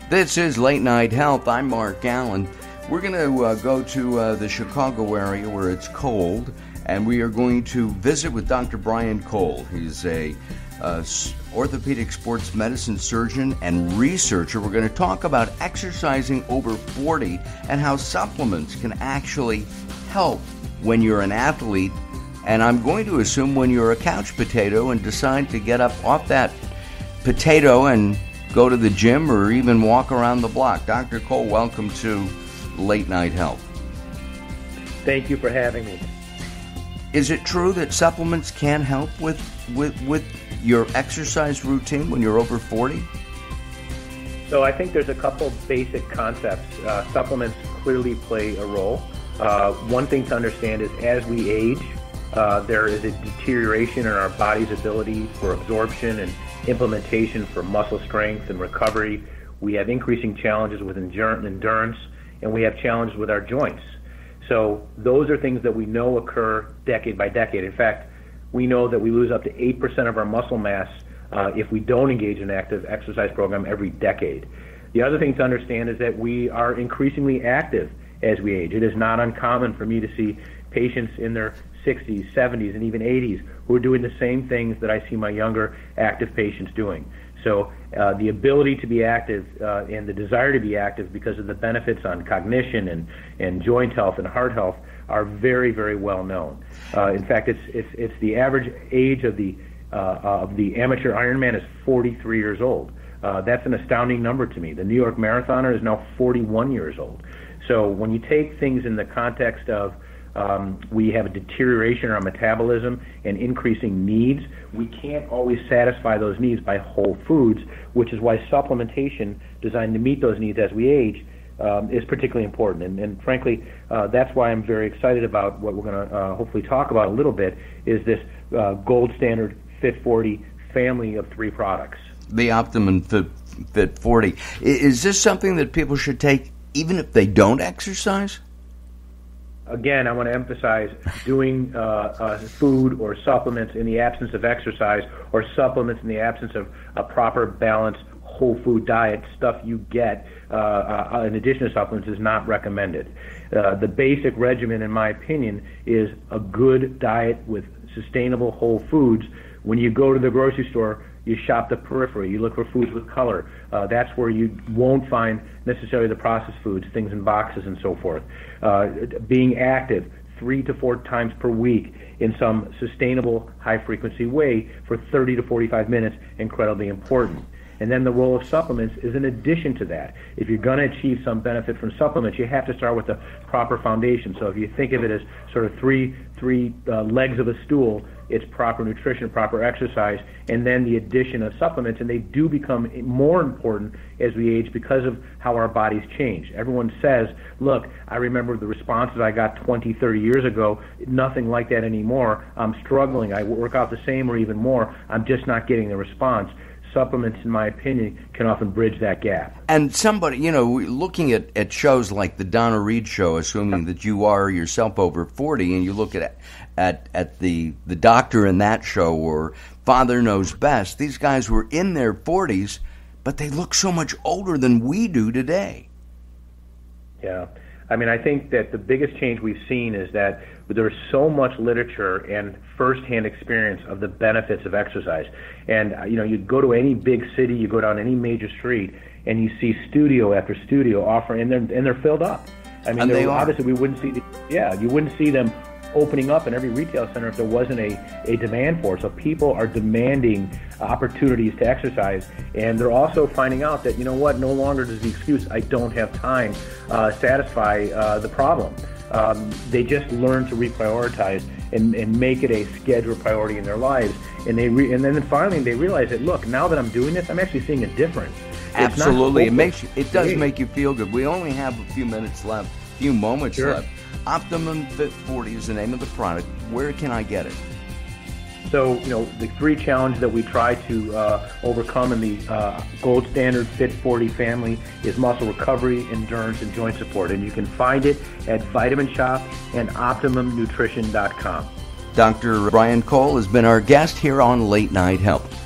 This is Late Night Health. I'm Mark Alyn. We're going to go to the Chicago area where it's cold, and we are going to visit with Dr. Brian Cole. He's a orthopedic sports medicine surgeon and researcher. We're going to talk about exercising over 40 and how supplements can actually help when you're an athlete. And I'm going to assume when you're a couch potato and decide to get up off that potato and go to the gym or even walk around the block. Dr. Cole, welcome to Late Night Health. Thank you for having me. Is it true that supplements can help with your exercise routine when you're over 40? So I think there's a couple basic concepts. Supplements clearly play a role. One thing to understand is as we age, there is a deterioration in our body's ability for absorption and implementation for muscle strength and recovery. We have increasing challenges with endurance, and we have challenges with our joints. So those are things that we know occur decade by decade. In fact, we know that we lose up to 8% of our muscle mass if we don't engage in an active exercise program every decade. The other thing to understand is that we are increasingly active as we age. It is not uncommon for me to see patients in their 60s, 70s, and even 80s who are doing the same things that I see my younger active patients doing. So the ability to be active and the desire to be active because of the benefits on cognition and joint health and heart health are very, very well known. In fact, it's the average age of the amateur Ironman is 43 years old. That's an astounding number to me. The New York Marathoner is now 41 years old. So when you take things in the context of we have a deterioration in our metabolism and increasing needs, we can't always satisfy those needs by whole foods, which is why supplementation designed to meet those needs as we age is particularly important. And frankly, that's why I'm very excited about what we're going to hopefully talk about a little bit, is this gold standard Fit 40 family of 3 products. The Optimum Fit 40. Is this something that people should take even if they don't exercise? Again, I want to emphasize doing food or supplements in the absence of exercise, or supplements in the absence of a proper balanced whole food diet, stuff you get in addition to supplements, is not recommended. The basic regimen, in my opinion, is a good diet with sustainable whole foods. When you go to the grocery store, you shop the periphery. You look for foods with color. That's where you won't find necessarily the processed foods, things in boxes and so forth. Being active 3 to 4 times per week in some sustainable, high-frequency way for 30 to 45 minutes, incredibly important. And then the role of supplements is in addition to that. If you're going to achieve some benefit from supplements, you have to start with the proper foundation. So if you think of it as sort of three legs of a stool, it's proper nutrition, proper exercise, and then the addition of supplements. And they do become more important as we age because of how our bodies change. Everyone says, look, I remember the responses I got 20, 30 years ago. Nothing like that anymore. I'm struggling. I work out the same or even more. I'm just not getting the response. Supplements, in my opinion, can often bridge that gap. And somebody, looking at shows like the Donna Reed show, assuming that you are yourself over 40, and you look at the doctor in that show or Father Knows Best, these guys were in their 40s, but they look so much older than we do today. Yeah. I mean, I think that the biggest change we've seen is that there's so much literature and firsthand experience of the benefits of exercise. And, you go to any big city, you go down any major street, and you see studio after studio offering, and they're filled up. I mean, obviously you wouldn't see them opening up in every retail center if there wasn't a demand for it. So people are demanding opportunities to exercise, and they're also finding out that, no longer does the excuse, I don't have time, satisfy the problem. They just learn to reprioritize and make it a scheduled priority in their lives. And then finally they realize that, look, now that I'm doing this, I'm actually seeing a difference. Absolutely. It does make you feel good. We only have a few moments left. Optimum Fit 40 is the name of the product. Where can I get it? So, the 3 challenges that we try to overcome in the gold standard Fit 40 family is muscle recovery, endurance, and joint support. And you can find it at Vitamin Shop and OptimumNutrition.com. Dr. Brian Cole has been our guest here on Late Night Health.